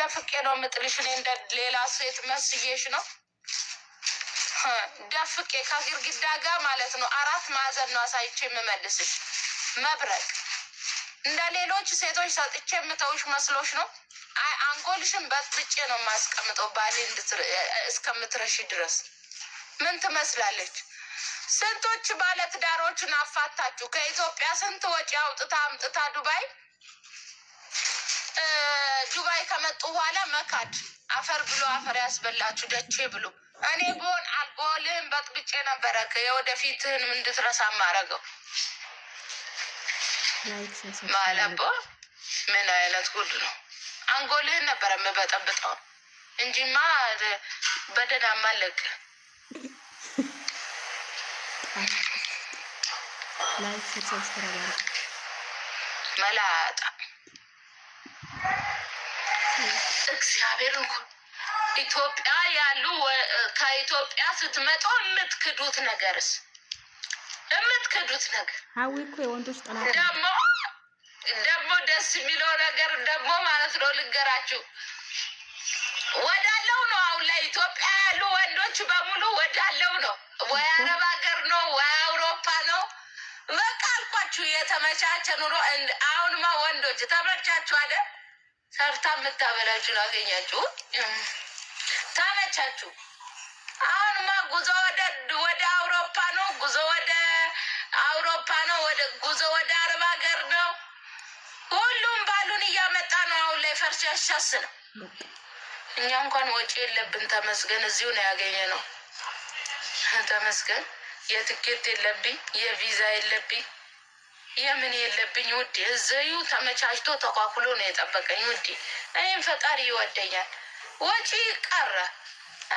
ደፍቄ ነው የምጥልሽ። እኔ እንደ ሌላ ሴት መስዬሽ ነው ደፍቄ ከግድግዳ ጋር ማለት ነው 4 ማዕዘን ነው አሳይቼ የምመልስሽ። መብረቅ እንደ ሌሎች ሴቶች ሰጥቼ የምተውሽ መስሎሽ ነው? አንጎልሽን በጥብጬ ነው የማስቀምጠው ባሌ እስከምትረሺ ድረስ። ምን ትመስላለች? ስንቶች ባለትዳሮችን አፋታችሁ ከኢትዮጵያ ስንት ወጪ አምጥታ ዱባይ ከመጡ በኋላ መካድ አፈር ብሎ አፈር ያስበላችሁ ደቼ ብሎ። እኔ ብሆን አንጎልህን በጥብጬ ነበረ የወደፊትህን እንድትረሳ ማረገው ማለቦ። ምን አይነት ጉድ ነው? አንጎልህን ነበረ የምበጠብጠው እንጂማ በደዳማ ለቅ መላጣ እግዚአብሔር እንኳን ኢትዮጵያ ያሉ ከኢትዮጵያ ስትመጡ የምትክዱት ነገርስ የምትክዱት ነገር ሀዊ እኮ የወንዶች ጠላት ደግሞ ደስ የሚለው ነገር ደግሞ ማለት ነው ልንገራችሁ፣ ወዳለው ነው። አሁን ላይ ኢትዮጵያ ያሉ ወንዶች በሙሉ ወዳለው ነው። ወይ አረብ ሀገር ነው ወይ አውሮፓ ነው። በቃ አልኳችሁ የተመቻቸ ኑሮ። አሁንማ ወንዶች ተመቻችሁ አለ። ሰርታ የምታበላችሁ ላገኛችሁ ተመቻችሁ። አሁንማ ጉዞ ወደ አውሮፓ ነው፣ ጉዞ ወደ አውሮፓ ነው፣ ጉዞ ወደ አረብ ሀገር ነው። ሁሉም ባሉን እያመጣ ነው። አሁን ላይ ፈርሻሻስ ነው። እኛ እንኳን ወጪ የለብን ተመስገን። እዚሁ ነው ያገኘ ነው ተመስገን። የትኬት የለብኝ፣ የቪዛ የለብኝ፣ የምን የለብኝ ውዴ። እዚሁ ተመቻችቶ ተኳኩሎ ነው የጠበቀኝ ውዴ። እኔም ፈጣሪ ይወደኛል። ወጪ ቀረ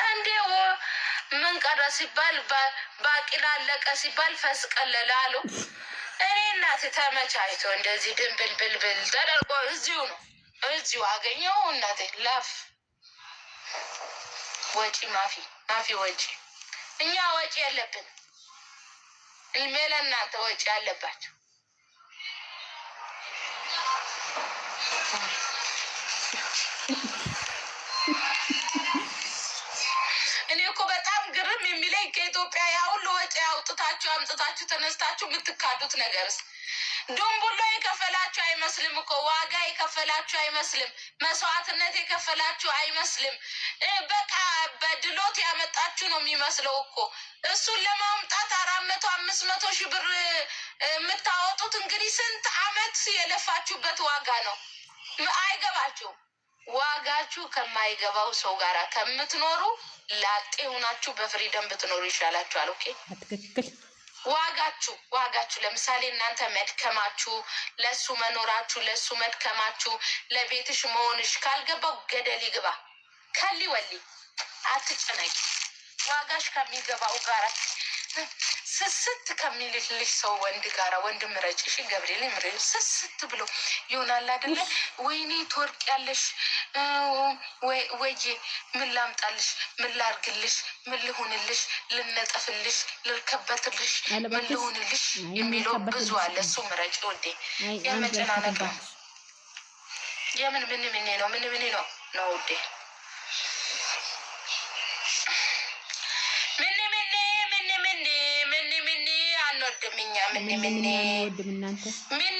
እንዴ? ምን ቀረ ሲባል ባቂላ አለቀ ሲባል ፈስ ቀለለ አሉ። እኔ እናት ተመቻችቶ እንደዚህ ድንብልብልብል ተደርጎ እዚሁ አገኘው እናቴ። ላፍ ወጪ ማፊ ወጪ። እኛ ወጪ የለብን። እልሜለ እናንተ ወጪ አለባቸው። እኔ እኮ በጣም ግርም የሚለኝ ከኢትዮጵያ ያ ሁሉ ወጪ አምጥታችሁ ተነስታችሁ የምትካዱት ነገርስ ዱምቡሎ የከፈላችሁ አይመስልም እኮ። ዋጋ የከፈላችሁ አይመስልም። መስዋዕትነት የከፈላችሁ አይመስልም። በቃ በድሎት ያመጣችሁ ነው የሚመስለው እኮ። እሱን ለማምጣት 400 500 ሺህ ብር የምታወጡት እንግዲህ ስንት አመት የለፋችሁበት ዋጋ ነው። አይገባችሁም። ዋጋችሁ ከማይገባው ሰው ጋር ከምትኖሩ ላጤ ሆናችሁ በፍሪደም ብትኖሩ ይሻላችኋል። ኦኬ ዋጋችሁ ለምሳሌ እናንተ መድከማችሁ፣ ለሱ መኖራችሁ፣ ለሱ መድከማችሁ፣ ለቤትሽ መሆንሽ ካልገባው ገደል ይግባ። ከሊ ወሊ አትጨነቂ። ዋጋሽ ከሚገባው ጋር ስስት ከሚልልሽ ሰው ወንድ ጋራ ወንድ ምረጭ። እሺ ገብርኤል ምረ ስስት ብሎ ይሆናል አይደለ? ወይኔ ትወርቅ ያለሽ ወይዬ ምን ላምጣልሽ፣ ምን ላርግልሽ፣ ምን ልሁንልሽ፣ ልነጠፍልሽ፣ ልርከበትልሽ፣ ምን ልሁንልሽ የሚለው ብዙ አለ። እሱ ምረጭ ወዴ። የመጨናነቅ የምን ምን ነው ወዴ። አንወድም እኛ ምን